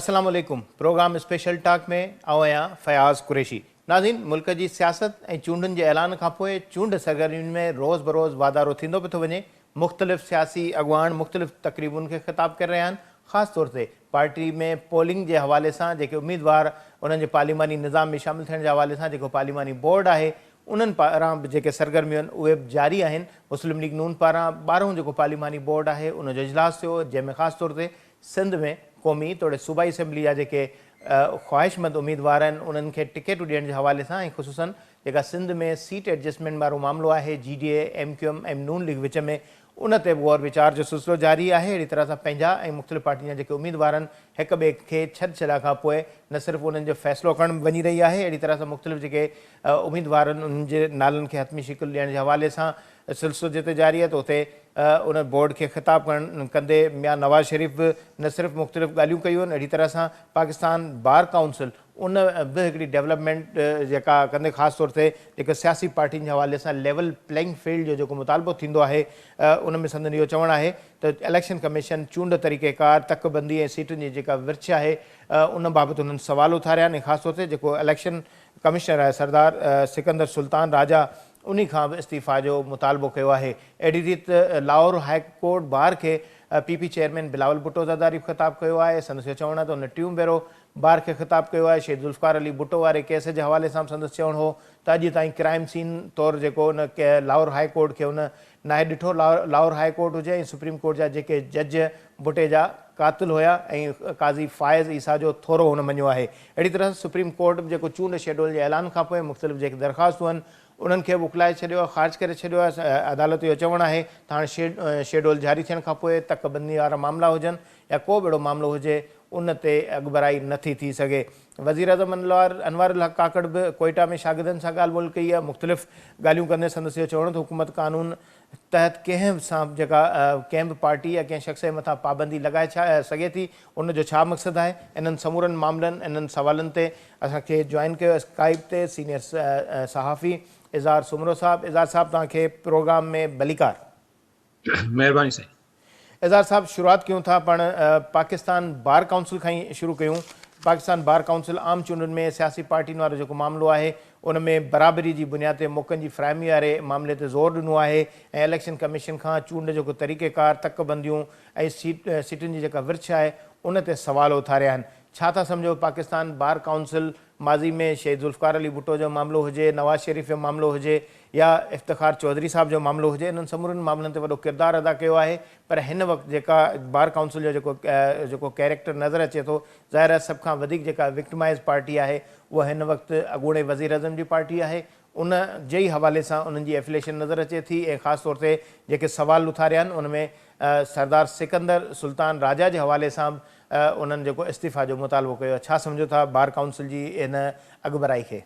अस्सलाम वालेकुम। Programme special talk में आया फयाज़ कुरैशी। नाज़रीन, मुल्क की सियासत और चूंडनि के ऐलान का चूंड सरगर्मियुनि में रोज़ बरोज़ वाधारो थींदो पियो थो वञे। मुख़्तलिफ़ सियासी अगवान मुख़्तलिफ़ तकरीबुनि के ख़िताब कर रहा आहिनि। ख़ासि तौर ते पार्टी में पोलिंग के हवाले से जेके उम्मीदवार उन्हनि पार्लिमानी निज़ाम में शामिल थियण के हवाले से जेको पार्लिमानी बोर्ड है उन्हनि पारां जेके सरगर्मियूं आहिनि उहे जारी आहिनि। मुस्लिम लीग नून पारां 12हों जेको पार्लिमानी बोर्ड है उनजो इजलास थियो, जंहिंमें ख़ासि तौर ते सिंध में क़ौमी तोड़े सूबाई असेंबली जा जेके ख़्वाहिशमंद उम्मीदवार आहिनि उन्हनि खे टिकटूं ॾियण जे हवाले सां ऐं ख़ुसूसन जेका सिंध में सीट एडजस्टमेंट वारो मामिलो आहे GDA MQM ऐं नून लीग विच में उन ते गौर वीचार जो सिलसिलो जारी है। अहिड़ी तरह सां पंहिंजा ऐं मुख़्तलिफ़ पार्टियुनि जा जेके उम्मीदवार आहिनि हिक ॿिए खे छॾ खां पोइ न सिर्फ़ु उन्हनि जो फ़ैसिलो करणु वञी रही आहे, अहिड़ी तरह सां मुख़्तलिफ़ जेके उम्मीदवार आहिनि उन्हनि जे नालनि खे हतमी शिकिल ॾियण जे हवाले सां सिलसिलो जिते जारी है तो उते उन बोर्ड के खिताब कंदे मियां नवाज़ शरीफ़ न सिर्फ़ मुख़्तलिफ़ ॻाल्हियूं कयूं आहिनि, अहिड़ी तरह सां पाकिस्तान बार काउंसिल उन बि हिकिड़ी डेवलपमेंट जेका कंदे ख़ासि तौर ते जेके सियासी पार्टियुनि जे हवाले सां लेवल प्लेइंग फील्ड जो जेको मुतालबो थींदो आहे उन में संदन इहो चवणु आहे त इलेक्शन कमीशन चूंड तरीक़ेकार तकबंदी ऐं सीटुनि जी जेका विर्छ आहे उन बाबति उन्हनि सवाल उथारिया आहिनि। ख़ासि तौर ते जेको इलेक्शन कमिश्नर आहे सरदार सिकंदर सुल्तान राजा उन्हीं खां बि इस्तीफ़ा जो मुतालबो कयो आहे। अहिड़ी रीति लाहौर हाई कोर्ट बार के PP चेयरमैन बिलावल भुट्टो ज़रदारी ख़िताब कयो आहे। संदसि इहो चवणु आहे त उन टियूं भेरो बार के खिताब कयो आहे। शेख ज़ुल्फ़िकार अली भुट्टो वारे केस जे हवाले सां संदसि चवणु हो त अॼु ताईं क्राइम सीन तौरु जेको उन लाहौर हाई कोर्ट खे उन नाहे ॾिठो। लाहौर हाई कोर्ट हुजे ऐं सुप्रीम कोर्ट जा जेके जज भुट्टे जा कातिल हुया ऐं काज़ी फ़ाइज़ ईसा जो थोरो हुन मञियो आहे। अहिड़ी तरह सुप्रीम कोर्ट बि जेको चूंड शेड्यूल जे ऐलान खां पोइ मुख़्तलिफ़ जेके दरख़्वास्तूं आहिनि उन्हनि खे बि उकलाए छॾियो आहे, ख़ारिज करे छॾियो आहे। अदालत इहो चवणु आहे त हाणे शेड्यूल जारी थियण खां पोइ तकबंदी वारा मामला हुजनि या को बि अहिड़ो मामिलो हुजे उन ते अॻुभराई नथी थी सघे। वज़ीर आज़म अनवारुल हक़ काकड़ बि कोयटा में शागिर्दनि सां ॻाल्हि ॿोल कई आहे। मुख़्तलिफ़ ॻाल्हियूं कंदे संदसि इहो चवणु त हुकूमत क़ानून तहत कंहिं सां जेका कंहिं बि पार्टी या कंहिं शख़्स जे मथां पाबंदी लॻाए सघे थी, उनजो छा मक़सदु आहे। इन्हनि समूरनि मामलनि इन्हनि सवालनि ते असांखे जॉइन कयो स्काइप ते सीनियर सहाफ़ी इज़हार सुमरो साहब। इज़हार साहब तव्हांखे प्रोग्राम में भलीकार। महिरबानी साईं। इज़हार साहब, शुरूआत कयूं था पाण पाकिस्तान बार काउंसिल खां ई शुरू कयूं। पाकिस्तान बार काउंसिल आम चूंडनि में सियासी पार्टियुनि वारो जेको मामिलो आहे उन में बराबरी जी बुनियाद ते मौक़नि जी फ़राहमी वारे मामले ते ज़ोर ॾिनो आहे ऐं इलेक्शन कमीशन खां चूंड जेको तरीक़ेकार तकबंदियूं ऐं सीटुनि जी जेका विर्छ आहे उन ते सवाल उथारिया आहिनि। छा था सम्झो पाकिस्तान बार काउंसिल माज़ी में शेख ज़ुल्फ़िकार अली भुट्टो जो मामिलो हुजे, नवाज़ शरीफ़ जो मामिलो हुजे या इफ़्तिख़ार चौधरी साहब जो मामिलो हुजे, इन्हनि समूरनि मामलनि ते वॾो किरदारु अदा कयो आहे। पर हिन वक़्तु जेका बार काउंसिल जो जेको कैरेक्टर नज़र अचे थो, ज़ाहिर आहे सभ खां वधीक जेका विक्टिमाइज़ पार्टी आहे उहा हिन वक़्तु अॻूणे वज़ीर अज़म जी पार्टी आहे। उन जे ई हवाले सां उन्हनि जी एफिलेशन नज़र अचे थी ऐं ख़ासि तौर ते जेके सवाल उथारिया आहिनि उन में सरदार सिकंदर सुल्तान राजा जे हवाले सां उन्हनि जेको इस्तीफ़ा जो मुतालबो कयो। छा सम्झो था बार काउंसिल जी इन अॻुभराई खे?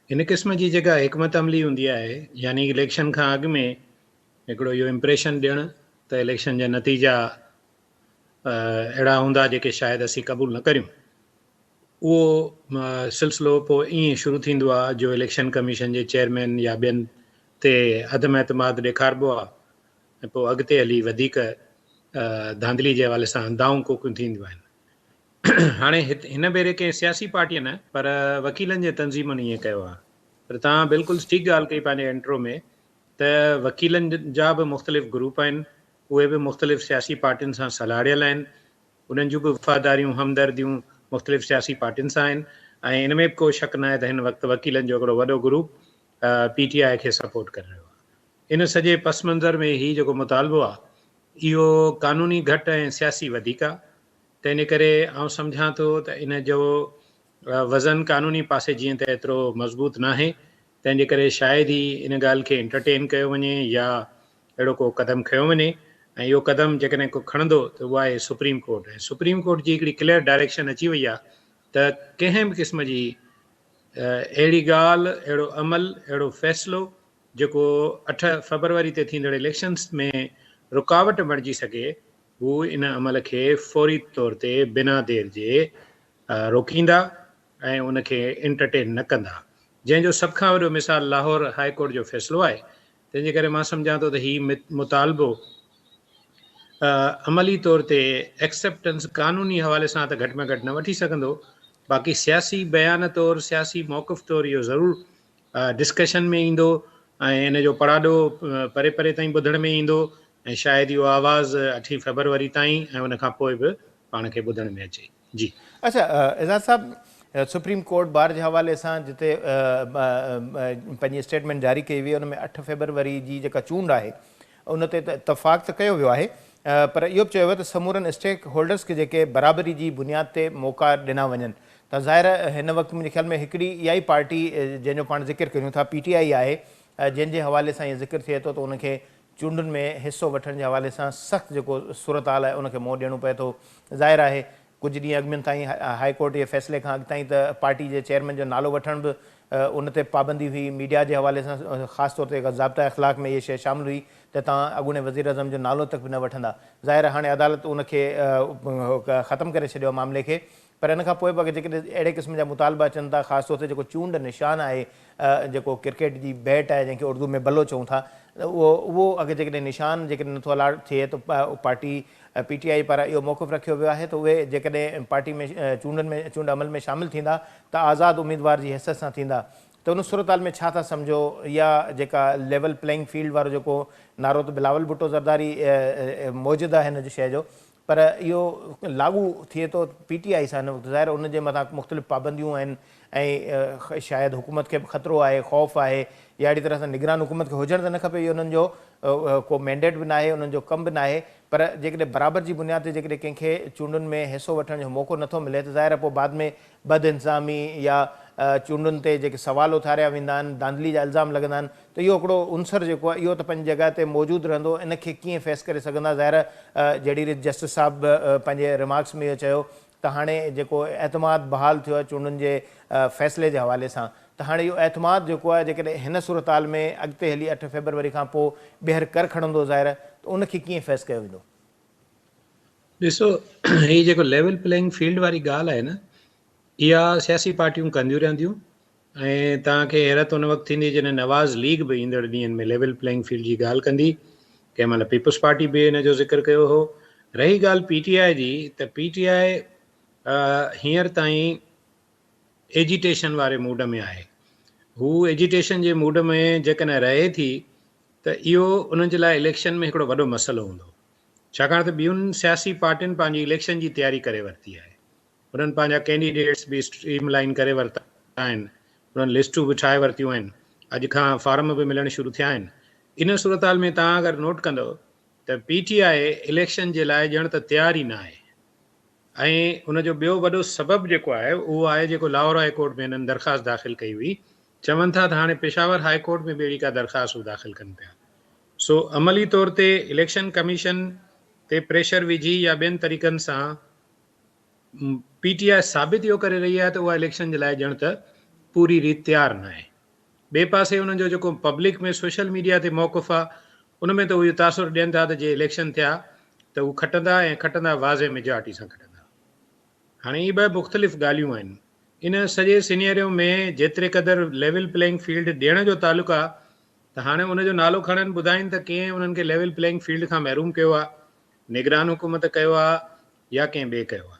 इन क़िस्म जी जेका हिकमत अमली हूंदी आहे, यानी इलेक्शन खां अॻु में हिकिड़ो इहो इम्प्रेशन ॾियणु त इलेक्शन जा नतीजा अहिड़ा हूंदा जेके शायदि असीं क़बूल न करियूं, उहो सिलसिलो पोइ ईअं शुरू थींदो आहे जो इलेक्शन कमीशन जे चेयरमैन या ॿियनि ते अदम एतमाद ॾेखारिबो आहे ऐं पोइ अॻिते हली वधीक धांधली जे हवाले सां दाऊं कोकियूं थींदियूं आहिनि। हाणे हिन भेरे कंहिं सियासी पार्टीअ न पर वकीलनि जे तंज़ीमुनि ईअं कयो आहे। पर तव्हां बिल्कुलु ठीकु ॻाल्हि कई पंहिंजे इंट्रो में त वकीलनि जा बि मुख़्तलिफ़ ग्रुप आहिनि, उहे बि मुख़्तलिफ़ सियासी पार्टियुनि सां सलाड़ियल आहिनि, उन्हनि जूं बि वफ़ादारियूं हमदर्दियूं मुख़्तलिफ़ सियासी पार्टियुनि सां आहिनि ऐं इन में बि को शक न आहे त हिन वक़्तु वकीलनि जो हिकिड़ो वॾो ग्रुप PTI खे सपोर्ट करे रहियो आहे। इन सॼे पस मंज़र में हीउ जेको मुतालबो आहे इहो क़ानूनी घटि ऐं सियासी वधीक आहे। त इन करे आउं सम्झां थो त इन जो वज़न क़ानूनी पासे जीअं त एतिरो मज़बूत न आहे, तंहिंजे करे शायदि ई इन ॻाल्हि खे एंटरटेन कयो वञे या अहिड़ो को क़दम खयो वञे। ऐं इहो क़दम जेकॾहिं को खणंदो त उहा आहे सुप्रीम कोर्ट। ऐं सुप्रीम कोर्ट जी हिकिड़ी क्लियर डायरेक्शन अची वई आहे त कंहिं बि क़िस्म जी अहिड़ी ॻाल्हि, अहिड़ो अमल, अहिड़ो फ़ैसिलो जेको 8 फ़रवरी ते थींदड़ इलेक्शन्स में रुकावट बणिजी सघे, हू इन अमल खे फ़ौरी तौर ते बिना देर जे रोकींदा ऐं उनखे एंटरटेन न कंदा, जंहिंजो सभ खां वॾो मिसाल लाहौर हाई कोर्ट जो फ़ैसिलो आहे। तंहिंजे करे मां सम्झां थो त हीउ मुतालबो अमली तौर ते एक्सेप्टेंस कानूनी हवाले सां त घटि में घटि न वठी सघंदो, बाक़ी सियासी बयान तौरु सियासी मौक़िफ़ तौरु इहो ज़रूरु डिस्कशन में ईंदो ऐं इन जो पड़ाॾो परे परे ताईं ॿुधण में ईंदो ऐं शायदि इहो आवाज़ 8 फरवरी ताईं ऐं उन खां पोइ बि पाण खे ॿुधण में अचे। जी अच्छा, एजाज़ साहब, सुप्रीम कोर्ट बार जे हवाले सां जिते पंहिंजी स्टेटमेंट जारी कई हुई, उन में 8 फरवरी जी जेका चूंड आहे उन ते इतफ़ाक़ त कयो वियो आहे, पर इहो बि चयो वियो त समूरनि स्टेक होल्डर्स खे जेके बराबरी जी बुनियाद ते मौक़ा ॾिना वञनि। त ज़ाहिर हिन वक़्तु मुंहिंजे ख़्याल में हिकिड़ी इहा ई पार्टी जंहिंजो पाण ज़िक्र कयूं था, PTI आहे, जंहिंजे हवाले सां इहो ज़िक्र थिए थो त उनखे चूंडुनि में हिसो वठण जे हवाले सां सख़्तु जेको सूरत हाल आहे उनखे मुंहुं ॾियणो पए थो। ज़ाहिर आहे कुझु ॾींहं अॻु में ताईं हाई कोर्ट जे फ़ैसिले खां अॻु ताईं त पार्टी जे चेयरमैन जो नालो वठण बि उन ते पाबंदी हुई। मीडिया जे हवाले सां ख़ासि तौर ते ज़ाब्ता इख़्लाक़ में इहा शइ शामिल हुई त तव्हां अॻूणे वज़ीर अज़म जो नालो तक बि न वठंदा। ज़ाहिर हाणे अदालत उनखे ख़तमु करे छॾियो मामले खे, पर इन खां पोइ बि जेकॾहिं अहिड़े क़िस्म जा मुतालबा अचनि था, ख़ासि तौर ते जेको चूंड निशान आहे, जेको क्रिकेट जी बैट आहे जंहिंखे उर्दू में बल्लो चऊं था, उहो अॻे जेकॾहिं निशान जेकॾहिं नथो अलाट थिए त पार्टी PTI पारां इहो मौक़िफ़ रखियो वियो आहे त उहे जेकॾहिं पार्टी में चूंड अमल में शामिलु थींदा त आज़ादु उम्मीदवार जी हैसियत सां थींदा। त उन सूरत हाल में छा था सम्झो, इहा जेका लेवल प्लेइंग फील्ड वारो जेको नारो त बिलावल भुट्टो ज़रदारी मौजूदु आहे हिन जी शइ जो, पर इहो लागू थिए थो PTI सां हिन वक़्तु। ज़ाहिर उनजे मथां मुख़्तलिफ़ पाबंदियूं आहिनि ऐं शायदि हुकूमत खे बि ख़तरो आहे, ख़ौफ़ आहे, या अहिड़ी तरह सां निगरान हुकूमत खे हुजणु त न खपे, इहो उन्हनि जो को मैंडेट बि न आहे, उन्हनि जो कमु बि न आहे। पर जेकॾहिं बराबरि जी बुनियाद ते जेकॾहिं कंहिंखे चूंडुनि में हिसो वठण जो मौक़ो नथो मिले त ज़ाहिर आहे पोइ बाद में बद इंतिज़ामी या चूंडुनि ते जेके सुवाल उथारिया वेंदा आहिनि, धांधली जा इल्ज़ाम लॻंदा आहिनि, त इहो हिकिड़ो उनसर जेको आहे इहो त पंहिंजी जॻह ते मौजूदु रहंदो। इन खे कीअं फेस करे सघंदा? ज़ाहिर जॾहिं जस्टिस साहिब पंहिंजे रिमार्क्स में इहो चयो त हाणे जेको एतमाद बहाल थियो आहे चूंडुनि जे फ़ैसिले जे हवाले सां, त हाणे इहो एतमाद जेको आहे जेकॾहिं हिन सूरत हाल में अॻिते हली 8 फरवरी खां पोइ ॿीहर कर खणंदो ज़ाहिर, त उनखे कीअं फेस कयो वेंदो? ॾिसो, हीअ जेको लेवल प्लेइंग फील्ड वारी ॻाल्हि आहे न, इहा सियासी पार्टियूं कंदियूं रहंदियूं ऐं तव्हांखे हैरत उन वक़्तु थींदी जॾहिं नवाज़ लीग बि ईंदड़ ॾींहंनि में लेवल प्लेइंग फील्ड जी ॻाल्हि कंदी। कंहिं महिल पीपुल्स पार्टी बि हिन जो ज़िक्र कयो हो। रही ॻाल्हि PTI जी, त PTI हींअर ताईं एजिटेशन वारे मूड में आहे। हू एजिटेशन जे मूड में जेकॾहिं रहे थी त इहो उन्हनि जे लाइ इलेक्शन में हिकिड़ो वॾो मसइलो हूंदो, छाकाणि त ॿियुनि सियासी पार्टियुनि पंहिंजी इलेक्शन जी तयारी करे वरिती आहे। उन्हनि पंहिंजा कैंडिडेट्स बि स्ट्रीम लाइन करे वरिता आहिनि, उन्हनि लिस्टूं बि ठाहे वरितियूं आहिनि, अॼु खां फार्म बि मिलणु शुरू थिया आहिनि। इन सूरत हाल में तव्हां अगरि नोट कंदो त PTI इलेक्शन जे लाइ ॼण त तयार ई न आहे। ऐं उनजो ॿियो वॾो सबबु जेको आहे उहो आहे जेको लाहौर हाई कोर्ट में हिननि दरख़्वास्त दाख़िल कई हुई। चवनि था त हाणे पेशावर हाई कोर्ट में बि अहिड़ी का दरख़्वास्त हू दाख़िल कनि पिया। सो अमली तौर ते इलेक्शन कमीशन ते प्रेशर विझी या ॿियनि तरीक़नि सां PTI साबित इहो करे रही आहे त उहा इलेक्शन जे लाइ ॼण त पूरी रीति तयारु न आहे। ॿिए पासे हुननि जो जेको पब्लिक में सोशल मीडिया ते मौक़िफ़ आहे, उन में त उहे तासुर ॾियनि था त जे इलेक्शन थिया त हू खटंदा ऐं खटंदा वाज़े मेजॉरिटी सां खटंदा। हाणे इहे ॿ मुख़्तलिफ़ ॻाल्हियूं आहिनि। इन सॼे सिनेरियो में जेतिरे क़दुरु लेवल प्लेइंग फील्ड ॾियण जो तालुक़ु आहे, त हाणे उनजो नालो खणनि ॿुधाइनि त कंहिं उन्हनि खे लेवल प्लेइंग फील्ड खां महरूम कयो आहे, निगरान हुकूमत कयो आहे या कंहिं ॿिए कयो आहे।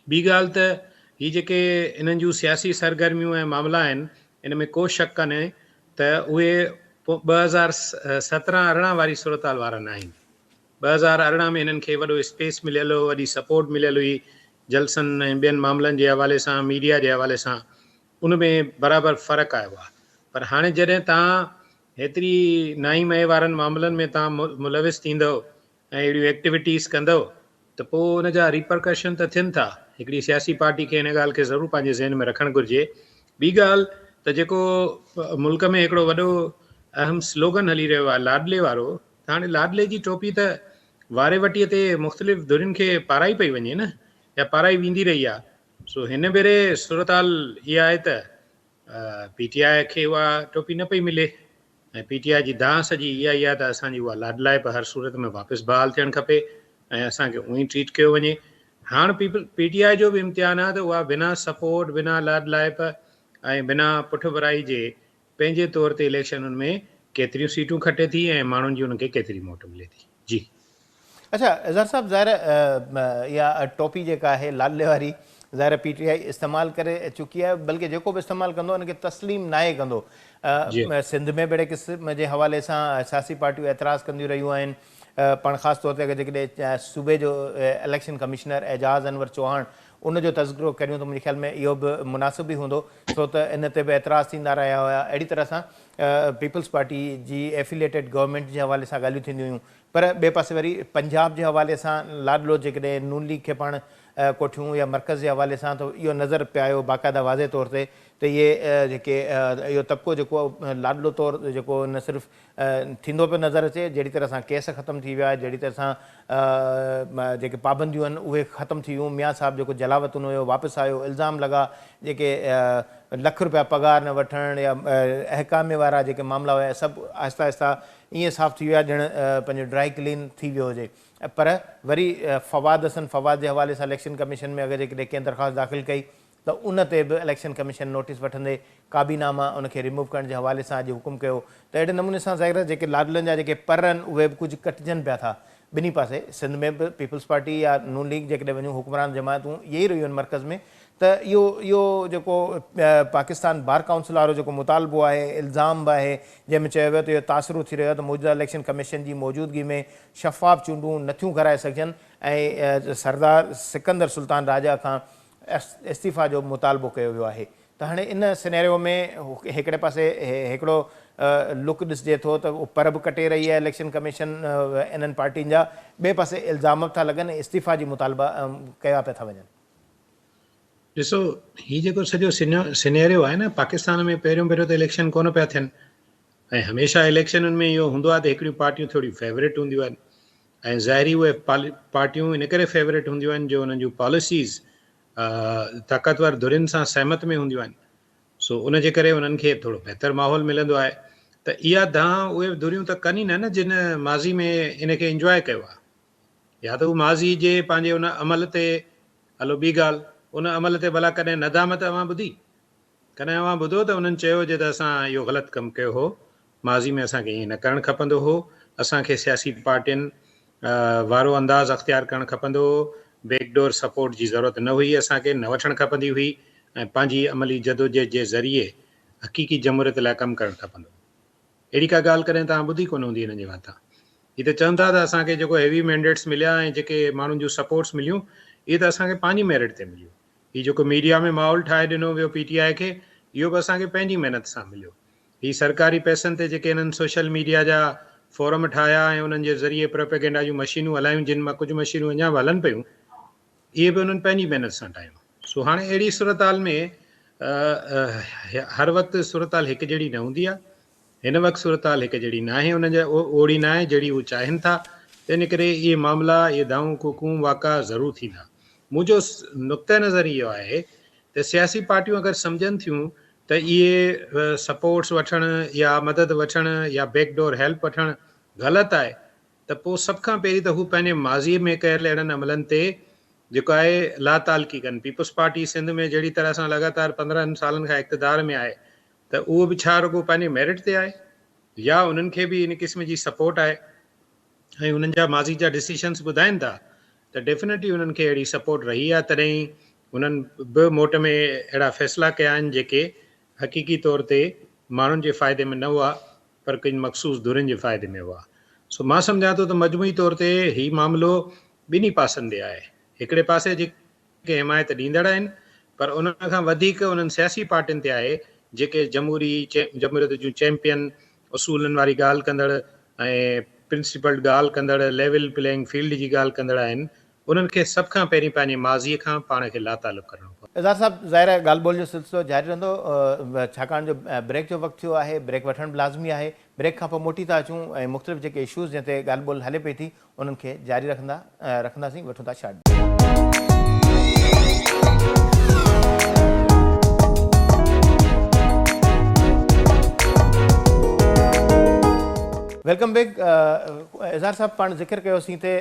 ॿी ॻाल्हि त हीअ जेके इन्हनि जूं सियासी सरगर्मियूं ऐं मामला आहिनि, इन में को शक कान्हे त उहे 2017-18 वारी सूरत हाल वारा न आहिनि। 2018 में हिननि खे वॾो स्पेस मिलियल हो, वॾी सपोर्ट मिलियल हुई जलसनि ऐं ॿियनि मामलनि जे हवाले सां, मीडिया जे हवाले सां, उन में बराबरि फ़र्क़ु आयो आहे। पर हाणे जॾहिं तव्हां हेतिरी नाई मए वारनि मामलनि में तव्हां मुलविस थींदव ऐं अहिड़ियूं एक्टिविटीज़ कंदव त पोइ उन जा रिपरकशन त थियनि था। हिकिड़ी सियासी पार्टी खे हिन ॻाल्हि खे ज़रूरु पंहिंजे ज़हन में रखणु घुरिजे। ॿी ॻाल्हि त जेको मुल्क में हिकिड़ो वॾो अहम स्लोगन हली रहियो आहे लाडले वारो, त हाणे लाडले जी टोपी त वारे वटीअ ते मुख़्तलिफ़ धुरियुनि खे पाराई पई वञे न, या पाराई वेंदी रही आहे। सो हिन भेरे सूरत हाल इहा आहे त PTI खे उहा टोपी न पई मिले ऐं PTI जी दांह सॼी इहा ई आहे त असांजी उहा लाडलाइप हर सूरत में वापसि बहाल थियणु खपे ऐं असांखे उअं ई ट्रीट कयो वञे। हाणे PTI जो बि इम्तिहान आहे त उहा बिना सपोर्ट, बिना लाडलाइप ऐं बिना पुठभराई जे पंहिंजे तौर ते इलेक्शनुनि में केतिरियूं सीटूं खटे थी ऐं माण्हुनि जी उनखे केतिरी मोट मिले थी। जी अच्छा इज़हार साहब ज़ाहिर या टोपी जेका आहे लाॾले वारी ज़ाहिर PTI इस्तेमालु करे चुकी आहे, बल्कि जेको बि इस्तेमालु कंदो उनखे तस्लीम नाहे कंदो। जी सिंध में बि अहिड़े क़िस्म जे हवाले सां सियासी पार्टियूं एतिराज़ कंदियूं रहियूं आहिनि, पाण ख़ासि तौर ते अगरि जेकॾहिं सूबे जो इलेक्शन कमिश्नर एजाज़ अनवर चौहान उनजो तज़किरो करियूं त मुंहिंजे ख़्याल में इहो बि मुनासिब ई हूंदो, छो त इन ते बि एतिराज़ थींदा रहिया हुया। अहिड़ी तरह सां पीपल्स पार्टी जी एफिलेटेड गवर्नमेंट जे हवाले सां ॻाल्हियूं थींदियूं हुयूं, पर ॿिए पासे वरी पंजाब जे हवाले सां लाॾलो जेकॾहिं नून लीग खे पाण कोठियूं या मर्कज़ जे हवाले सां, त इहो नज़र पियो आयो बाक़ाइदा वाज़े तौर ते त इहे जेके इहो तबिको जेको लाॾलो तौरु जेको न सिर्फ़ु थींदो पियो नज़र अचे, जहिड़ी तरह सां केस ख़तमु थी विया, जहिड़ी तरह सां जेके पाबंदियूं आहिनि उहे ख़तमु थी वियूं, मियां साहिबु जेको जलावतन हुयो वापसि आयो, इल्ज़ाम लॻा जेके लख रुपया पघार न वठणु या अहकामे वारा जेके मामला हुया सभु आहिस्ता आहिस्ता ईअं साफ़ु थी विया ॼण पंहिंजो ड्राई क्लीन थी वियो हुजे। पर वरी फ़वाद हसन फ़वाद जे हवाले सां इलेक्शन कमीशन में अगरि जेकॾहिं कंहिं दरख़्वास्त दाख़िल कई त उन ते बि इलेक्शन कमीशन नोटिस वठंदे काबीनामा उनखे रिमूव करण जे हवाले सां अॼु हुकुम कयो। त अहिड़े नमूने सां ज़ाहिर जेके लाॾलनि जा जेके पर आहिनि उहे बि कुझु कटिजनि पिया था ॿिन्ही पासे। सिंध में बि पीपल्स पार्टी या नून लीग जेकॾहिं वञूं हुकुमरान जमातूं इहे ई रहियूं आहिनि मर्कज़ में, त इहो जेको पाकिस्तान बार काउंसिल वारो जेको मुतालबो आहे, इल्ज़ाम बि आहे जंहिंमें चयो वियो त इहो तासिरो थी रहियो आहे त मौजूदा इलेक्शन कमीशन जी मौजूदगी में शफ़ाफ़ चूंडूं नथियूं कराए सघजनि ऐं सरदार सिकंदर सुल्तान राजा खां इस्तीफ़ा जो मुतालबो कयो वियो आहे। त हाणे इन सिनेरियो में हिकिड़े पासे हिकिड़ो लुक ॾिसिजे थो त पर बि कटे रही आहे इलेक्शन कमीशन इन्हनि पार्टियुनि जा, ॿिए पासे इल्ज़ाम बि था लॻनि, इस्तीफ़ा जी मुतालबा कया पिया था वञनि। ॾिसो हीउ जेको सॼो सिनेरियो आहे न, पाकिस्तान में पहिरियों पहिरियों त इलेक्शन कोन पिया थियनि ऐं हमेशह इलेक्शननि में इहो हूंदो आहे त हिकिड़ियूं पार्टियूं थोरी फेवरेट हूंदियूं आहिनि ऐं ज़ाहिरी उहे पार्टियूं इन करे फेवरेट हूंदियूं आहिनि जो उन्हनि जूं पॉलिसीज़ ताक़तवर धुरियुनि सां सहमत में हूंदियूं आहिनि। सो उन जे करे उन्हनि खे थोरो बहितर माहौल मिलंदो आहे। त इहा दांह उहे धुरियूं त कनि ई न जिन माज़ी में इनखे इंजॉय कयो आहे, या त उहो माज़ी जे पंहिंजे उन अमल ते, हलो ॿी ॻाल्हि, उन अमल ते भला कॾहिं नदामत अवां ॿुधी, कॾहिं अवां ॿुधो त उन्हनि चयो हुजे त असां इहो ग़लति कमु कयो हो, माज़ी में असांखे ईअं न करणु खपंदो हो, असांखे सियासी पार्टियुनि वारो अंदाज़ अख़्तियार करणु खपंदो हो, बैकडोर सपोर्ट जी ज़रूरत न हुई, असांखे न वठणु खपंदी हुई ऐं पंहिंजी अमली जदोजहद जे ज़रिए हक़ीक़ी जमूरियत लाइ कमु करणु खपंदो। अहिड़ी का ॻाल्हि कॾहिं तव्हां ॿुधी कोन हूंदी हिन जे मथां। हीअ त चवनि था त असांखे जेको हेवी मैंडेट्स मिलिया ऐं जेके माण्हुनि जूं सपोर्ट्स मिलियूं इहे त असांखे पंहिंजी मेरिट ते मिलियूं। हीउ जेको मीडिया में माहौल ठाहे ॾिनो वियो PTI खे, इहो बि असांखे पंहिंजी महिनत सां मिलियो। हीउ सरकारी पैसनि ते जेके हिननि सोशल मीडिया जा फोरम ठाहिया ऐं उन्हनि जे ज़रिए प्रोपेगेंडा जूं मशीनूं हलायूं, जिन मां कुझु मशीनूं अञा बि हलनि पियूं, इहे बि उन्हनि पंहिंजी महिनत सां ठाहियूं। सो हाणे अहिड़ी सूरत हाल में हर वक़्तु सूरत हाल हिकु जहिड़ी न हूंदी आहे। हिन वक़्तु सूरत हाल हिकु जहिड़ी न आहे, हुनजा ओड़ी न आहे जहिड़ी उहे चाहिनि था, त इन करे इहे मामला, इहे दाऊं कुकूं वाक़ा ज़रूरु थींदा। मुंहिंजो नुक़्ते नज़र इहो आहे त सियासी पार्टियूं अगरि सम्झनि थियूं त इहे सपोर्ट्स वठणु या मदद वठणु या बैकडोर हेल्प वठणु ग़लति आहे, त पोइ सभ खां पहिरीं त हू पंहिंजे माज़ीअ में कयल अहिड़नि अमलनि ते जेको आहे लातालकी कनि। पीपल्स पार्टी सिंध में जहिड़ी तरह सां लगातार 15 सालनि खां इक़्तिदार में आहे, त उहो बि छा रुॻो पंहिंजे मेरिट ते आहे या उन्हनि खे बि इन क़िस्म जी सपोर्ट आहे ऐं उन्हनि जा माज़ी जा डिसीशन्स ॿुधाइनि था त डेफिनेटली उन्हनि खे अहिड़ी सपोर्ट रही आहे, तॾहिं उन्हनि बि मोट में अहिड़ा फ़ैसिला कया आहिनि जेके हक़ीक़ी तौर ते माण्हुनि जे फ़ाइदे में न हुआ पर किन मख़सूस धुरियुनि जे फ़ाइदे में हुआ। सो मां सम्झां थो त मजमूई तौर ते हीउ मामिलो ॿिन्ही पासनि ते आहे। हिकिड़े पासे जेके हिमायत ॾींदड़ आहिनि, पर उन खां वधीक उन्हनि सियासी पार्टियुनि ते आहे जेके जमूरियत जूं चैंपियन, उसूलनि वारी ॻाल्हि कंदड़ ऐं प्रिंसिपल्ड ॻाल्हि कंदड़, लेवल प्लेइंग फील्ड जी ॻाल्हि कंदड़ आहिनि, उन्हनि खे सभ खां पहिरीं पंहिंजे माज़ीअ खां पाण खे लातालुक़ करणो पवंदो। इज़हार साहब ज़ाहिर आहे ॻाल्हि ॿोल जो सिलसिलो जारी रहंदो, छाकाणि जो ब्रेक जो वक़्तु थियो आहे, ब्रेक वठणु बि लाज़मी आहे। ब्रेक खां पोइ मोटी था अचूं ऐं मुख़्तलिफ़ जेके इशूज़ जंहिं ते ॻाल्हि ॿोल हले पई थी उन्हनि खे जारी रखंदासीं। वठूं था शार्ट। Welcome back. इज़हार साहब पाण ज़िक्र कयोसीं ते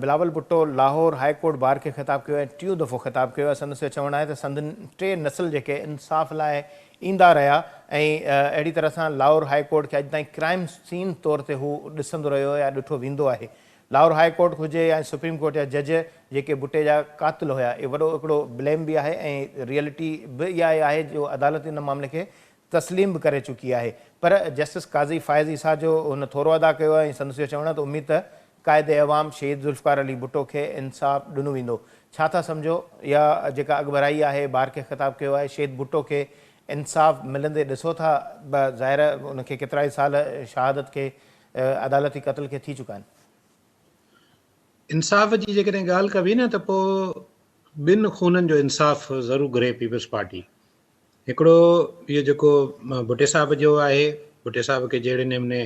Bilawal Bhutto Lahore high court bar खे ख़िताबु कयो ऐं टियों दफ़ो ख़िताबु कयो आहे। संदसि चवणु आहे त संदनि 3 नस्ल जेके इंसाफ़ लाइ ईंदा रहिया ऐं अहिड़ी तरह सां लाहौर हाई कोर्ट खे अॼु ताईं क्राइम सीन तौर ते हू ॾिसंदो रहियो या ॾिठो वेंदो आहे। लाहौर हाई कोर्ट हुजे या सुप्रीम कोर्ट जा जज जेके बुटे जा क़ातिल हुया, इहो वॾो हिकिड़ो ब्लेम बि आहे ऐं रियलिटी बि इहा आहे जो अदालत इन मामले खे तस्लीम बि करे चुकी आहे। पर जस्टिस काज़ी फ़ाइज़ ईसा जो हुन थोरो अदा कयो आहे ऐं संदसि चवणु आहे त उमेद त क़ाइदे अवाम शहीद ज़ुल्फ़कार अली भुट्टो खे इंसाफ़ ॾिनो वेंदो। छा था सम्झो इहा जेका अॻुभराई आहे ॿार खे ख़िताबु कयो आहे, शहीद भुट्टो खे इंसाफ़ मिलंदे ॾिसो था? ज़ाहिर उनखे केतिरा ई साल शहादत खे अदालती क़त्ल खे थी चुका आहिनि। इंसाफ़ जी जेकॾहिं ॻाल्हि कबी न त पोइ ॿिनि खूननि जो इंसाफ़ ज़रूरु घुरे पीपल्स पार्टी। हिकिड़ो इहो जेको भुट्टे साहिब जो आहे, भुट्टे साहिब खे जहिड़े नमूने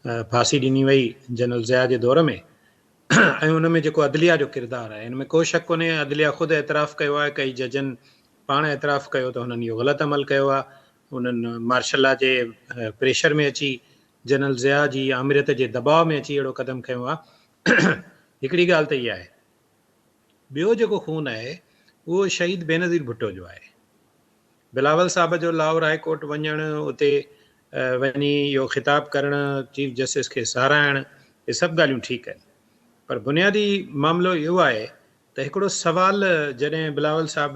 फांसी ॾिनी वई जनरल ज़िया जे दौर में ऐं हुन में जेको अदलिया जो किरदारु आहे, हिन में को शक कोन्हे। अदलिया ख़ुदि एतिराफ़ु कयो आहे, कई जजनि पाण एतिराफ़ु कयो त हुननि इहो ग़लति अमल कयो आहे। हुननि मार्शल लॉ जे प्रेशर में अची, जनरल ज़िया जी आमिरियत जे दबाव में अची अहिड़ो क़दम खयो आहे। हिकिड़ी ॻाल्हि त इहा आहे। ॿियो जेको खून आहे उहो शहीद बेनज़ीर भुट्टो जो आहे। बिलावल साहब जो लाहौर हाई कोर्ट वञणु, उते वञी इहो ख़िताबु करणु, चीफ जस्टिस खे साराइणु, इहे सभु ॻाल्हियूं ठीकु आहिनि। पर बुनियादी मामिलो इहो आहे त हिकिड़ो सुवाल जॾहिं बिलावल साहब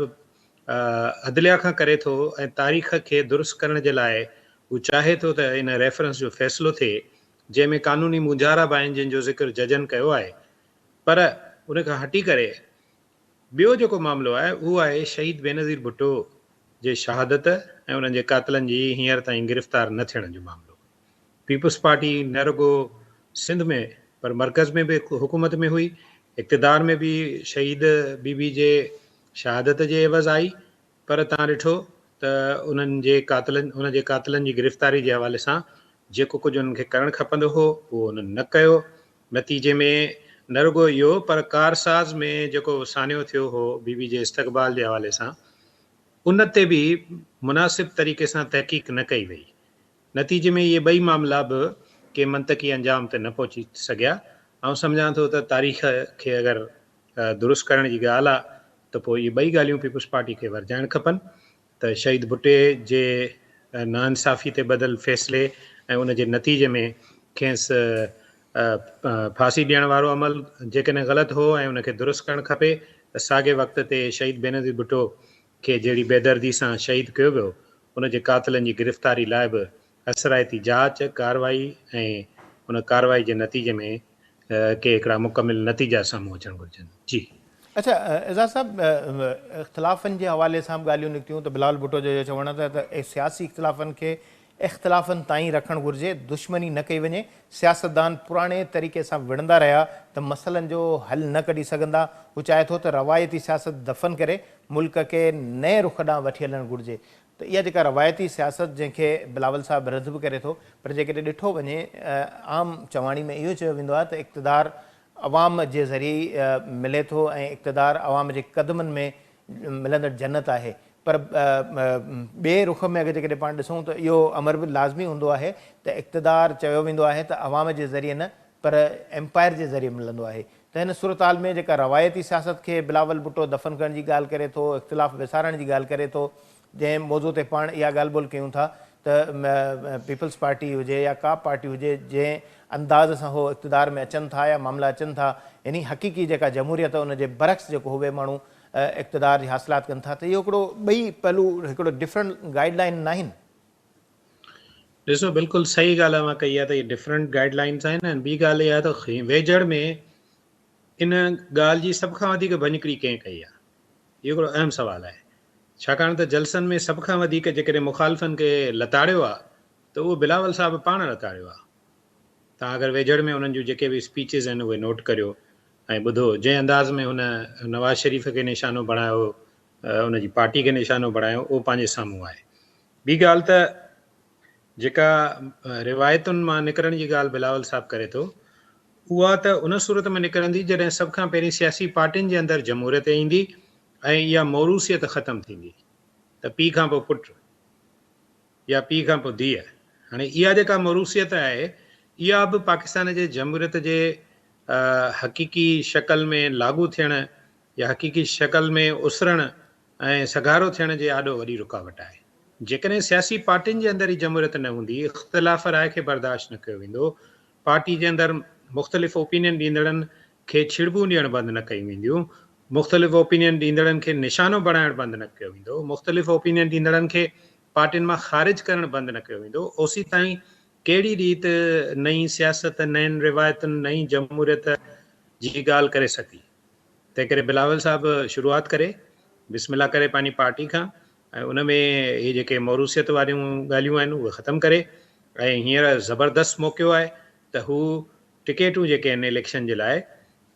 अदलिया खां करे थो ऐं तारीख़ खे दुरुस्त करण जे लाइ हू चाहे थो त इन रेफरेंस जो फ़ैसिलो थिए जंहिंमें कानूनी मुजारा बि आहिनि जंहिंजो ज़िक्र जजनि कयो आहे, पर उन खां हटी करे ॿियो जेको मामिलो आहे उहो आहे शहीद बेनज़ीर भुट्टो जे शहादत ऐं उन्हनि जे क़ातिलनि जी हींअर ताईं गिरफ़्तार न थियण जो मामिलो। पीपल्स पार्टी न रुगो सिंध में पर मरकज़ में बि हुकूमत में हुई, इक़्तिदार में बि शहीद बीबी जे शहादत जे एवज़ आई, पर तव्हां ॾिठो त उन्हनि जे क़ातिलनि जी गिरफ़्तारी जे हवाले सां जेको कुझु उन्हनि खे करणु खपंदो हो उहो उन्हनि न कयो। नतीजे में न रुगो इहो पर कारसाज़ में जेको सानियो थियो हो बीबी जे इस्तक़बाल जे हवाले सां, उन ते बि मुनासिब तरीक़े सां तहक़ीक़ न कई वई। नतीजे में इहे ॿई मामला बि के मंतकी अंजाम ते न पहुची सघिया। ऐं सम्झां थो त तारीख़ खे अगरि दुरुस्त करण जी ॻाल्हि आहे त पोइ इहे ॿई ॻाल्हियूं पीपल्स पार्टी खे वरजाइणु खपनि त शहीद भुट्टे जे नाइंसाफ़ी ते बदल फ़ैसिले ऐं उन जे नतीजे में खेसि फांसी ॾियण वारो अमल जेकॾहिं ग़लति हो ऐं उनखे दुरुस्त करणु खपे त साॻे वक़्त ते शहीद बेनज़ीर भुट्टो खे जहिड़ी बेदर्दी सां शहीद कयो वियो उन जे क़ातिलनि जी गिरफ़्तारी लाइ बि असराइती जांच कार्रवाई ऐं उन कार्रवाई जे नतीजे में के हिकिड़ा मुकमिल नतीजा साम्हूं अचणु घुरिजनि। जी अच्छा एज़ाज़ साहब, इख़्तिलाफ़नि जे हवाले सां बि ॻाल्हियूं निकितियूं त बिलावल भुट्टो जो चवणु आहे त सियासी इख़्तिलाफ़नि खे इख़्तिलाफ़नि ताईं रखणु घुरिजे, दुश्मनी न कई वञे। सियासतदान पुराणे तरीक़े सां विढ़ंदा रहिया त मसइलनि जो हल न कढी सघंदा। हू चाहे थो त रवायती सियासत दफ़न करे मुल्क खे नए रुख ॾांहुं वठी हलणु घुरिजे। त इहा जेका रवायती सियासत जंहिंखे बिलावल साहब रद्द बि करे थो, पर जेकॾहिं ॾिठो वञे आम चवाणी में इहो चयो वेंदो आहे त इक़्तिदार अवाम जे ज़रिए मिले थो ऐं इक़्तिदार अवाम जे क़दमनि में मिलंदड़ जन्नत आहे। पर ॿिए रुख में अगरि जेकॾहिं पाण ॾिसूं त इहो अमर बि लाज़मी हूंदो आहे त इक़्तिदार चयो वेंदो आहे त अवाम जे ज़रिए न पर एम्पायर जे ज़रिए मिलंदो आहे। त हिन सूरताल में जेका रवायती सियासत खे बिलावल भुट्टो दफ़न करण जी ॻाल्हि करे थो, इख़्तिलाफ़ विसारण जी ॻाल्हि करे थो, जंहिं मौज़ू ते पाण इहा ॻाल्हि ॿोल कयूं था त पीपल्स पार्टी हुजे या का पार्टी हुजे जंहिं अंदाज़ सां हो इक़्तिदार में अचनि था या मामला अचनि था, यानी हक़ीक़ी जेका जमहूरियत उन जे बरक्स जेको उहे माण्हू इक़्तिदार जी हासिलात कनि था, त इहो हिकिड़ो ॿई पहलू हिकिड़ो डिफरेंट गाइडलाइन न आहिनि। ॾिसो बिल्कुलु सही ॻाल्हि आहे, मां कई आहे त इहे डिफरेंट गाइडलाइंस आहिनि। ऐं ॿी ॻाल्हि इहा आहे त वेझड़ में इन ॻाल्हि जी सभ खां वधीक भञकिड़ी कंहिं कई आहे, इहो हिकिड़ो अहम सुवालु आहे। छाकाणि त जलसनि में सभ खां वधीक जेकॾहिं मुखालिफ़नि खे लताड़ियो आहे त उहो बिलावल साहब पाण लताड़ियो आहे। तव्हां अगरि वेझड़ में उन्हनि जूं जेके बि स्पीचिस आहिनि उहे नोट करियो ऐं ॿुधो जंहिं अंदाज़ में हुन नवाज़ शरीफ़ खे निशानो बणायो, उन जी पार्टी खे निशानो बणायो, उहो पंहिंजे साम्हूं आहे। ॿी ॻाल्हि त जेका रिवायतुनि मां निकिरण जी ॻाल्हि बिलावल साहब करे थो, उहा त उन सूरत में निकिरंदी जॾहिं सभ खां पहिरीं सियासी पार्टियुनि जे अंदरि जमहूरियत ईंदी ऐं इहा मौरूसियत ख़तमु थींदी त पीउ खां पोइ पुटु या पीउ खां पोइ धीअ। हाणे इहा जेका मौरूसियत आहे इहा बि पाकिस्तान जे जमहूरियत जे हक़ीक़ी शक्ल में लागू थियण या हक़ीक़ी शक्ल में उसरणु ऐं सगारो थियण जे ॾाढो वॾी रुकावट आहे। जेकॾहिं सियासी पार्टियुनि जे अंदरि ई जमहूरियत न हूंदी, इख़्तिलाफ़ राय खे बर्दाश्त न कयो वेंदो, पार्टी जे अंदरि मुख़्तलिफ़ ओपिनियन ॾींदड़नि खे छिड़बूं ॾियणु बंदि न कयूं वेंदियूं, मुख़्तलिफ़ ओपिनियन ॾींदड़नि खे निशानो बणाइणु बंदि न कयो वेंदो, मुख़्तलिफ़ ओपिनियन ॾींदड़नि खे पार्टियुनि मां ख़ारिज करणु बंदि न कयो वेंदो। ओसी ताईं कहिड़ी रीति नई सियासत, नयुनि रिवायतुनि, नई जमहूरियत जी ॻाल्हि करे सघी। तंहिं करे बिलावल साहिबु शुरूआति करे बिस्मिल्लाह करे पंहिंजी पार्टी खां ऐं उन में इहे जेके मौरूसियत वारियूं ॻाल्हियूं आहिनि उहे ख़तमु करे ऐं हींअर ज़बरदस्त मौक़ो आहे त हू टिकेटूं जेके आहिनि इलेक्शन जे लाइ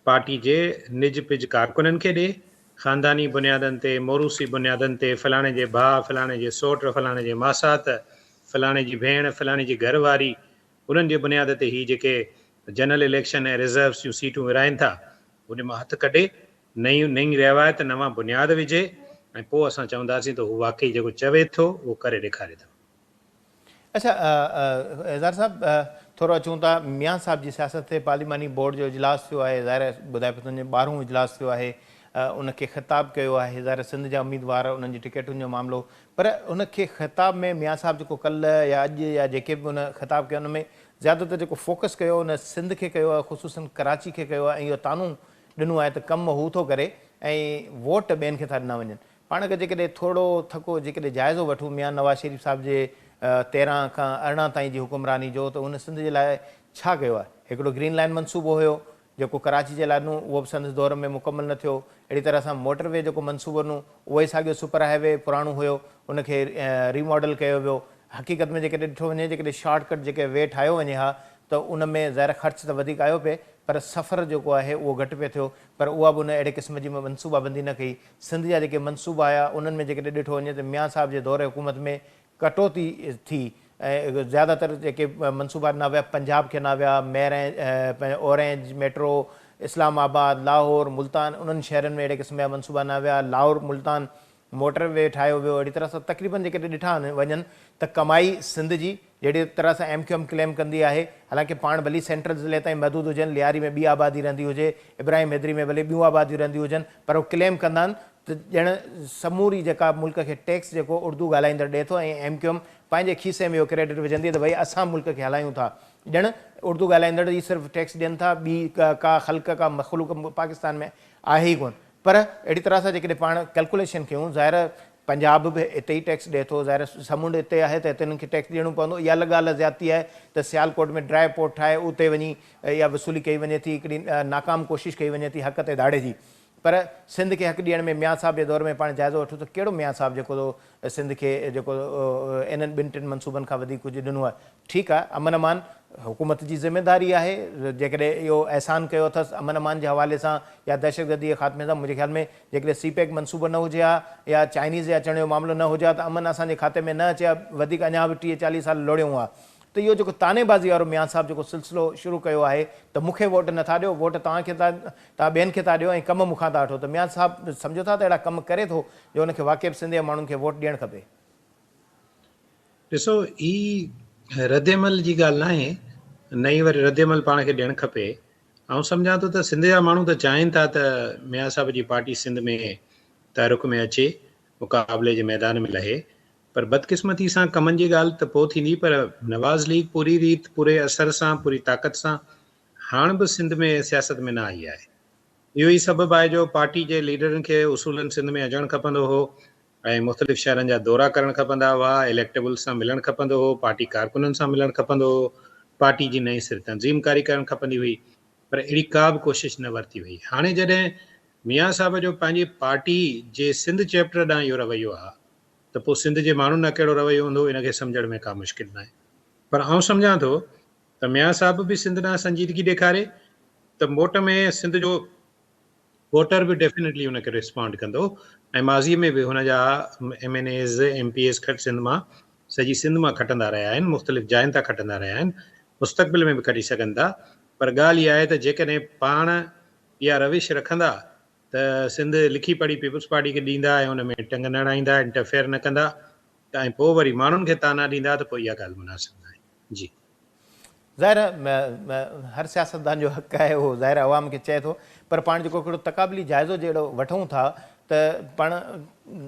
पार्टी जे निज पिज कारकुननि खे ॾिए, ख़ानदानी बुनियादनि ते, मौरूसी बुनियादनि ते, फलाणे जे भाउ, फलाणे जे सोट, फलाणे जे मासात, फलाणे जी भेण, फलाणे जी घरवारी, उन्हनि जे बुनियाद ते ही जेके जनरल इलेक्शन ऐं रिज़र्व्स जूं सीटूं विराइनि था उन मां हथु कढे, नई रिवायत, नवां बुनियाद विझे ऐं पोइ असां चवंदासीं त हू वाकई जेको चवे थो उहो करे ॾेखारे थो। अच्छा, एज़ार साहब थोरो अचूं था मियां साहब जी सियासत ते। पार्लिमानी बोर्ड जो इजलास थियो आहे, ज़ाहिर ॿुधाए पियो तुंहिंजे 12हों इजलास थियो आहे, उनखे ख़िताब कयो आहे, ज़ाहिर सिंध जा उम्मीदवार, उन्हनि जी टिकेटुनि जो मामिलो, पर उनखे ख़िताब में मियां साहब जेको कल्ह या अॼु या जेके बि उन ख़िताब कयो उन में ज़्यादातर जेको फोकस कयो उन सिंध खे कयो आहे, ख़ुसूसन कराची खे कयो आहे, ऐं इहो तानू ॾिनो आहे त कमु हू थो करे ऐं वोट ॿियनि खे था ॾिना वञनि। पाण खे जेकॾहिं थोरो थको जेकॾहिं जाइज़ो वठूं मियां नवाज़ शरीफ़ साहिब जे 13 खां 18 ताईं जी हुकुमरानी जो, त उन सिंध जे लाइ छा कयो आहे? हिकिड़ो ग्रीन लाइन मनसूबो हुयो जेको कराची जे लाइ ॾिनो, उहो बि संदसि दौर में मुकमल न थियो। अहिड़ी तरह सां मोटरवे जेको मनसूबो ॾिनो उहो ई साॻियो सुपर हाईवे पुराणो हुयो, उनखे रीमॉडल कयो वियो। हक़ीक़त में जेकॾहिं ॾिठो वञे, जेकॾहिं शॉर्टकट जेके वे ठाहियो वञे हा त उन में ज़ाहिर ख़र्च त वधीक आयो पिए, पर सफ़र जेको आहे उहो घटि पिए थियो। पर उहा बि उन अहिड़े क़िस्म जी मनसूबाबंदी न कई। सिंध जा जेके मनसूबा आया उन्हनि में जेकॾहिं ॾिठो वञे त मियां साहब जे दौर हुकूमत में कटौती थी ऐं ज़्यादातर जेके मनसूबा न विया पंजाब खे न विया, ऑरेंज, मेट्रो, इस्लामाबाद, लाहौर, मुल्तान, उन्हनि शहरनि में अहिड़े क़िस्म जा मनसूबा न विया। लाहौर मुल्तान मोटरवे ठाहियो वियो। अहिड़ी तरह सां तक़रीबन जेकॾहिं ॾिठा वञनि त कमाई सिंध जी जहिड़ी तरह सां MQM क्लेम कंदी आहे, हालांकि पाण भली सेंट्रल ज़िले ताईं महदूद हुजनि, लियारी में ॿी आबादी रहंदी हुजे, इब्राहिम हैदरी में भले ॿियूं आबादियूं रहंदियूं हुजनि, पर उहे क्लेम कंदा आहिनि त ॼण समूरी जेका मुल्क खे टैक्स जेको उर्दू ॻाल्हाईंदड़ ॾिए थो ऐं MQM पंहिंजे खीसे में इहो क्रेडिट विझंदी त भई असां मुल्क खे हलायूं था। ॼण उर्दू ॻाल्हाईंदड़ ई सिर्फ़ु टैक्स ॾियनि था, ॿी का ख़ल्क़ का मख़लूक पाकिस्तान में आहे ई कोन। पर अहिड़ी तरह सां जेकॾहिं पाण कैलकुलेशन कयूं, ज़ाहिर पंजाब बि हिते ई टैक्स ॾिए थो, ज़ाहिर समुंड हिते आहे त हिते हिननि खे टैक्स ॾियणो पवंदो। इहा अलॻि ॻाल्हि ज़्यादती आहे त सियालकोट में ड्राई पोर्ट ठाहे उते वञी इहा वसूली कई वञे थी, हिकिड़ी नाकाम कोशिशि कई वञे थी हक़ ते दाड़े जी। पर सिंध खे हक़ ॾियण में मियां साहब जे दौर में पाण जाइज़ो वठूं त कहिड़ो मियां साहब जेको सिंध खे जेको इन्हनि ॿिनि टिनि मनसूबनि खां वधीक कुझु ॾिनो आहे? ठीकु आहे, अमन अमान हुकूमत जी ज़िमेदारी आहे, जेकॾहिं इहो अहसान कयो अथसि अमन अमान जे हवाले सां या दहशतगर्दी जे ख़ात्मे सां। मुंहिंजे ख़्याल में जेकॾहिं CPEC मनसूबो न हुजे हा या चाइनीज़ जे अचण जो मामिलो न हुजे हा त अमन असांजे खाते में न अचे हा, वधीक अञा बि 30-40 साल लोड़ियूं हुआ। त इहो जेको तानेबाज़ी वारो मियां साहब जेको सिलसिलो शुरू कयो आहे त मूंखे वोट नथा ॾियो, वोट तव्हांखे तव्हां ॿियनि खे था ॾियो ऐं कमु मूंखां था वठो, त मियां साहब सम्झो था त अहिड़ा कमु करे थो जो हुनखे वाक़ई सिंध जे माण्हुनि खे वोट ॾियणु खपे? ॾिसो, ई रद्दमल जी ॻाल्हि न आहे, नई वरी रद्दमल पाण खे ॾियणु खपे। ऐं सम्झां थो त सिंध जा माण्हू त चाहिनि था त मियां साहब जी पार्टी सिंध में तहरुक में अचे, मुक़ाबले जे मैदान में लहे, पर बदकिस्मती सां कमनि जी ॻाल्हि त पोइ थींदी। पर नवाज़ लीग पूरी रीति, पूरे असर सां, पूरी ताक़त सां हाणे बि सिंध में सियासत में न आई आहे। इहो ई सबबु आहे जो पार्टी जे लीडरनि खे उसूलनि सिंध में अचणु खपंदो हो ऐं मुख़्तलिफ़ शहरनि जा दौरा करणु खपंदा हुआ, इलेक्टेबल्स सां मिलणु खपंदो हो, पार्टी कारकुननि सां मिलणु खपंदो हो, पार्टी जी नई सिर तंज़ीमकारी करणु खपंदी हुई, पर अहिड़ी का बि कोशिशि न वरिती वई। हाणे जॾहिं मियां साहब जो पंहिंजी पार्टी जे सिंध चैप्टर ॾांहुं इहो रवैयो आहे त पोइ सिंध जे माण्हुनि लाइ कहिड़ो रवैयो हूंदो, इनखे सम्झण में का मुश्किल न आहे। पर आउं सम्झां थो त मियां साहब बि सिंध ॾांहुं संजीदगी ॾेखारे त मोट में सिंध जो वोटर बि डेफिनेटली हुनखे रिस्पॉन्ड कंदो। ऐं माज़ीअ में बि हुनजा MNAs MPAs सिंध मां, सॼी सिंध मां खटंदा रहिया आहिनि, मुख़्तलिफ़ जायुनि तां खटंदा रहिया आहिनि, मुस्तक़बिल में बि कढी सघनि था। पर ॻाल्हि इहा आहे त जेकॾहिं पाण इहा रविश रखंदा त सिंध लिखी पढ़ी पीपुल्स पार्टी खे ॾींदा ऐं हुन में टंग न हणाईंदा, इंटरफेयर न कंदा, ऐं पोइ वरी माण्हुनि खे ताना ॾींदा, त पोइ इहा ॻाल्हि मुनासिब न आहे। जी, ज़ाहिर हर सियासतदान जो हक़ आहे, उहो ज़ाहिर अवाम खे चए थो, पर पाण जेको हिकिड़ो तक़ाबली जाइज़ो जहिड़ो वठूं था त पाण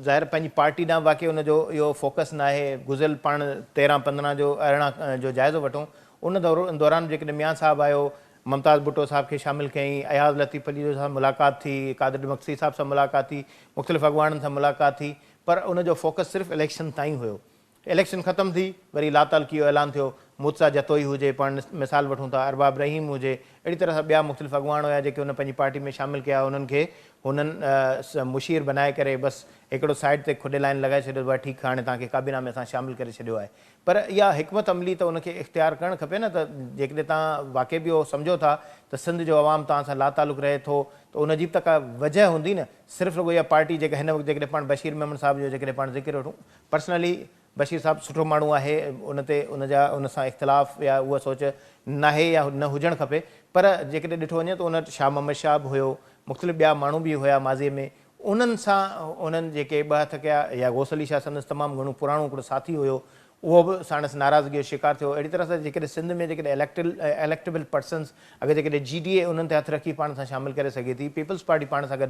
ज़ाहिर पंहिंजी पार्टी ॾांहुं वाक़ई हुनजो इहो फोकस न आहे। गुज़िरियल पाण 13-15 जो 18 जो जाइज़ो वठूं, उन दौरान जेकॾहिं मियां साहब आयो, मुमताज़ भुट्टो साहब खे शामिल कयईं, अयाज़ लतीफ़ अली सां मुलाक़ात थी, कादिर मक्सी साहब सां मुलाक़ात थी, मुख़्तलिफ़ अॻवाननि सां मुलाक़ात थी, पर उनजो फोकस सिर्फ़ु इलेक्शन ताईं हुयो। इलेक्शन ख़तमु थी, वरी लातालकी जो ऐलान थियो, मूसा जतोई हुजे, पाण मिसाल वठूं था, अरबाब रहीम हुजे, अहिड़ी तरह सां ॿिया मुख़्तलिफ़ अॻवान हुया जेके हुन पंहिंजी पार्टी में शामिल कया, हुननि खे हुननि मुशीर बनाए करे बसि हिकिड़ो साइड ते खुॾे लाइन लॻाए छॾियो आहे, ठीकु हाणे तव्हांखे काबीना में असां शामिल करे छॾियो आहे। पर इहा हिकमत अमली त उनखे इख़्तियार करणु खपे न, त जेकॾहिं तव्हां वाक़ई बि उहो सम्झो था त सिंध जो अवाम तव्हां सां लातालुक रहे थो, त उनजी बि त का वजह हूंदी न। सिर्फ़ु रुॻो इहा पार्टी जेका हिन वक़्तु जेकॾहिं पाण बशीर मेमन साहिब जो जेकॾहिं पाण ज़िक्र वठूं, पर्सनली बशीर साहिबु सुठो माण्हू आहे, उन ते उन सां इख़्तिलाफ़ या उहा सोच नाहे या न हुजणु खपे, पर जेकॾहिं ॾिठो वञे त उन शाह मोहम्मद शाह बि हुयो, मुख़्तलिफ़ ॿिया माण्हू बि हुया माज़ीअ में, उन्हनि सां उन्हनि जेके ॿ हथ कया, या गौस अली शाह संदसि तमामु घणो पुराणो हिकिड़ो साथी हुयो, उहो बि साणसि नाराज़गी जो शिकार थियो। अहिड़ी तरह सां जेकॾहिं सिंध में जेकॾहिं इलेक्टेबल पर्सन्स अगरि जेकॾहिं GDA उन्हनि ते हथु रखी पाण सां शामिलु करे सघे थी, पीपल्स पार्टी पाण सां गॾु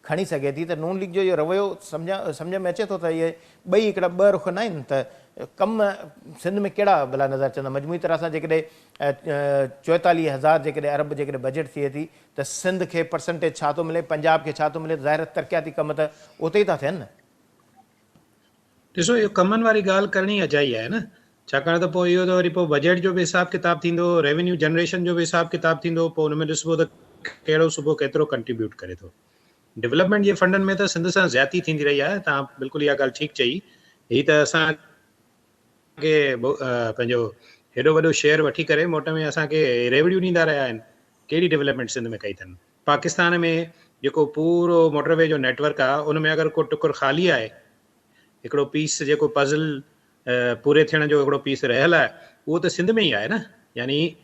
खणी सघे थी, त नून लीग जो इहो रवैयो सम्झ में अचे थो त इहे ॿई हिकिड़ा ॿ रुख न आहिनि। त कम सिंध में कहिड़ा भला नज़र अचंदा? मजमूई तरह सां जेकॾहिं 44,000 जेकॾहिं अरब जेकॾहिं बजट थिए थी, त सिंध खे परसेंटेज छा थो मिले, पंजाब खे छा थो मिले? ज़ाहिर तरक़ियाती कम त उते ई था थियनि न। ॾिसो, इहो कमनि वारी ॻाल्हि करणी अजाई आहे न, छाकाणि त पोइ इहो त वरी पोइ बजट जो बि हिसाबु किताबु थींदो, रेवेन्यू जनरेशन जो बि हिसाबु किताबु थींदो, पोइ हुन में ॾिसबो त कहिड़ो सूबो केतिरो कंट्रीब्यूट करे थो। डेवलपमेंट जे फंडनि में त सिंध सां ज़्यादती थींदी रही आहे, तव्हां बिल्कुलु इहा ॻाल्हि ठीकु चई। हीअ त असांखे पंहिंजो हेॾो वॾो शेयर वठी करे मोट में असांखे रेवेन्यू ॾींदा रहिया आहिनि। कहिड़ी डेवलपमेंट सिंध में कई अथनि? पाकिस्तान में जेको पूरो मोटरवे जो नेटवर्क आहे, उन में अगरि को टुकुर ख़ाली आहे, हिकिड़ो पीस जेको पज़ल पूरे थियण जो हिकिड़ो पीस रहियल आहे, उहो त सिंध में ई आहे न। यानी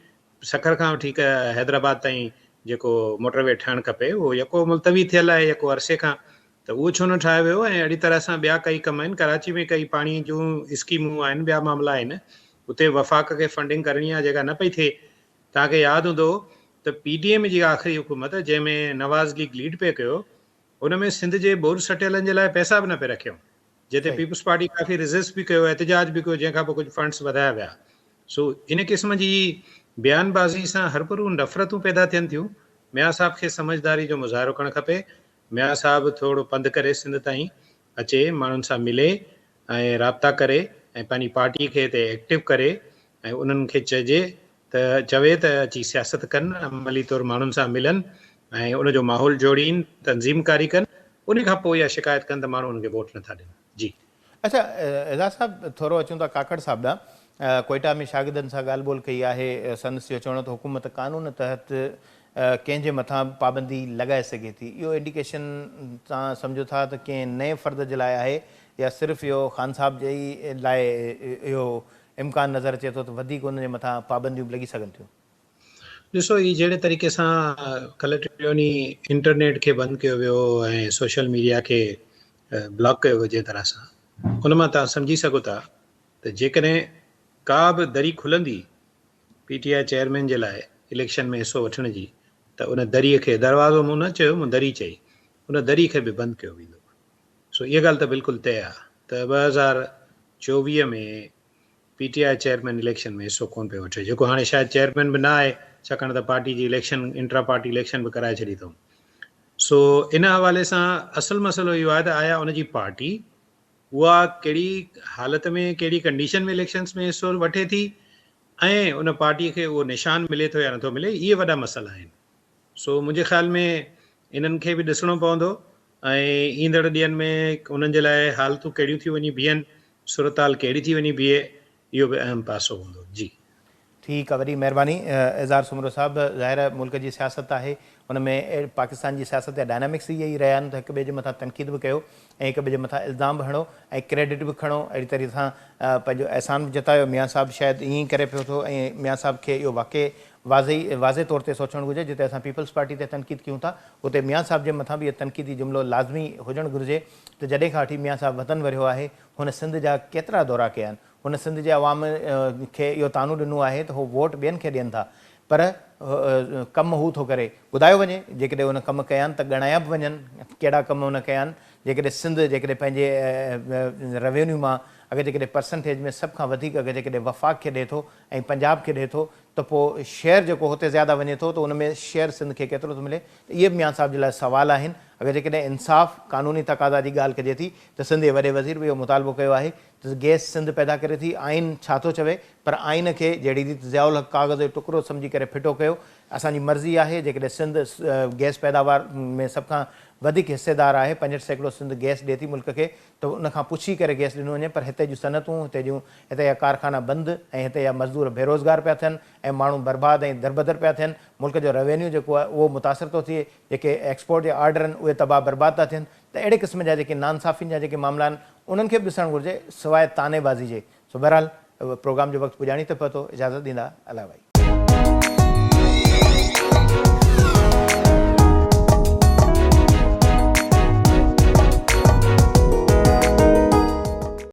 सखर खां वठी हैदराबाद ताईं जेको मोटरवे ठहणु खपे, उहो यको मुल्तवी थियल आहे यको अरसे खां, त उहो छो न ठाहियो वियो? ऐं अहिड़ी तरह सां ॿिया कई कम आहिनि, कराची में कई पाणी जूं स्कीमूं आहिनि, ॿिया मामला आहिनि, उते वफ़ाक़ खे फंडिंग करणी आहे जेका न पई थिए। तव्हांखे यादि हूंदो त PDM जी आख़िरी हुकूमत जंहिंमें नवाज़ लीग लीड पे कयो, उन में सिंध जे बोर सटियलनि जे लाइ पैसा बि न पे रखियऊं, जिते पीपल्स पार्टी काफ़ी रिज़िस्ट बि कयो, एहतजाज बि कयो, जंहिंखां पोइ कुझु फंड्स वधाया विया। सो इन क़िस्म जी बयानबाज़ी सां हरपुरू नफ़रतूं पैदा थियनि थियूं। मियां साहब खे समझदारी जो मुज़ाहिरो करणु खपे। मियां साहब थोरो पंधु करे सिंध ताईं अचे, माण्हुनि सां मिले ऐं राब्ता करे ऐं पंहिंजी पार्टी खे हिते एक्टिव करे ऐं उन्हनि खे चवे त अची सियासत कनि, अमली तौरु माण्हुनि सां मिलनि ऐं उनजो माहौल जोड़ीनि, तंज़ीमकारी कनि। उन खां पोइ इहा शिकायत कनि त माण्हू उनखे वोट नथा ॾियनि। जी अच्छा, एज़ाज़ साहब थोरो अचूं था काकड़ साहब ॾांहुं। कोयटा में शागिर्दनि सां ॻाल्हि ॿोल कई आहे, संदसि जो चवणो त हुकूमत कानून तहत कंहिंजे मथां पाबंदी लॻाए सघे थी। इहो इंडिकेशन तव्हां सम्झो था त कंहिं नए फ़र्द जे लाइ आहे, या सिर्फ़ु इहो ख़ान साहब जे ई लाइ इहो इम्कान नज़र अचे थो त वधीक उनजे मथां पाबंदियूं लॻी सघनि थियूं? ॾिसो, ही जहिड़े तरीक़े सां कल्ह टियों ॾींहुं इंटरनेट खे बंदि कयो वियो ऐं सोशल मीडिया खे ब्लॉक कयो वियो, जंहिं तरह सां, उन मां तव्हां सम्झी सघो था त जेकॾहिं का बि दरी खुलंदी PTI चेयरमैन जे लाइ इलेक्शन में हिसो वठण जी, त उन दरीअ खे, दरवाज़ो मूं न चयो, मूं दरी चई, उन दरी खे बि बंदि कयो वेंदो। सो इहा ॻाल्हि त बिल्कुलु तय आहे त 2024 में PTI चेयरमैन इलेक्शन में हिसो कोन पियो वठे, जेको हाणे शायदि चेयरमैन बि न आहे, छाकाणि त पार्टी जी इलेक्शन, इंट्रा पार्टी इलेक्शन बि कराए छॾी अथऊं। सो इन हवाले सां असुलु मसइलो इहो आहे त आया उनजी पार्टी उहा कहिड़ी हालत में, कहिड़ी कंडीशन में इलेक्शन्स में हिसो वठे थी, ऐं उन पार्टीअ खे उहो निशान मिले थो या नथो मिले, इहे वॾा मसइला आहिनि। सो मुंहिंजे ख़्याल में इन्हनि खे बि ॾिसणो पवंदो ऐं ईंदड़ ॾींहंनि में उन्हनि जे लाइ हालतूं कहिड़ियूं थी वञी बीहनि, सूरताल कहिड़ी थी वञी बीहे, इहो बि अहम पासो हूंदो। जी ठीकु आहे, वॾी महिरबानी एज़ार सुमरो साहब। ज़ाहिर मुल्क जी सियासत आहे, हुन में पाकिस्तान जी सियासत जा डायनामिक्स इहे ई रहिया आहिनि त हिक ॿिए जे मथां तनक़ीद बि कयो ऐं हिक ॿिए जे मथां इल्ज़ाम बि हणो ऐं क्रेडिट बि खणो। अहिड़ी तरह सां पंहिंजो अहसान बि जतायो। मियां साहब शायदि ईअं ई करे पियो थो ऐं मियां साहब खे इहो वाज़े तौर ते सोचणु घुरिजे, जिते असां पीपल्स पार्टी ते तनक़ीद कयूं था, उते मियां साहब जे मथां बि इहो तनक़ीदी जुमिलो लाज़मी हुजणु घुरिजे त जॾहिं खां वठी मियां साहब वतन वरियो आहे, हुन सिंध जा केतिरा दौरा कया आहिनि, हुन सिंध जे अवाम खे इहो तानो ॾिनो आहे त हू वोट ॿियनि खे ॾियनि था, पर कमु हू थो करे ॿुधायो वञे। जेकॾहिं हुन कमु कया आहिनि त ॻणाया बि वञनि, कहिड़ा कम हुन कया आहिनि। जेकॾहिं सिंध जेकॾहिं पंहिंजे रेवेन्यू मां अगरि जेकॾहिं परसेंटेज में सभ खां वधीक अगरि जेकॾहिं वफ़ाक़ खे ॾिए थो ऐं पंजाब खे ॾिए थो त पोइ शेयर जेको हुते ज़्यादा वञे थो त उन में शेयर सिंध खे केतिरो थो मिले। इहे बि मियां साहिब जे लाइ सुवाल आहिनि। अगरि जेकॾहिं इंसाफ़ क़ानूनी तक़ाज़ा जी ॻाल्हि कजे थी त सिंध जे वॾे वज़ीर बि इहो मुतालबो कयो आहे त गैस सिंध पैदा करे थी। आइन छा थो चवे, पर आइन खे जहिड़ी रीति ज़ियाउल हक़ काग़ज़ जो टुकड़ो सम्झी करे फिटो कयो। असांजी मर्ज़ी आहे जेकॾहिं सिंध गैस पैदावार में सभ खां वधीक हिसेदार आहे, 65% सिंध गैस ॾिए थी मुल्क खे, त उनखां पुछी करे गैस ॾिनो वञे। पर हिते जूं सनतूं, हिते जा कारखाना बंदि ऐं हिते जा मज़दूर बेरोज़गार पिया थियनि ऐं माण्हू बर्बाद ऐं दरबदर पिया थियनि। मुल्क जो रेवेन्यू जेको आहे उहो मुतासिर थो थिए, जेके एक्सपोर्ट जा ऑर्डर आहिनि उहे तबाह बर्बाद था थियनि। त अहिड़े क़िस्म जा जेके नाइंसाफ़ियुनि जा जेके मामला आहिनि उन्हनि खे बि ॾिसणु घुरिजे, सवाइ तानेबाज़ी जे। सो बहरहाल प्रोग्राम जो वक़्तु पुॼाणी थो पए थो, इजाज़त ॾींदा, अला भाई।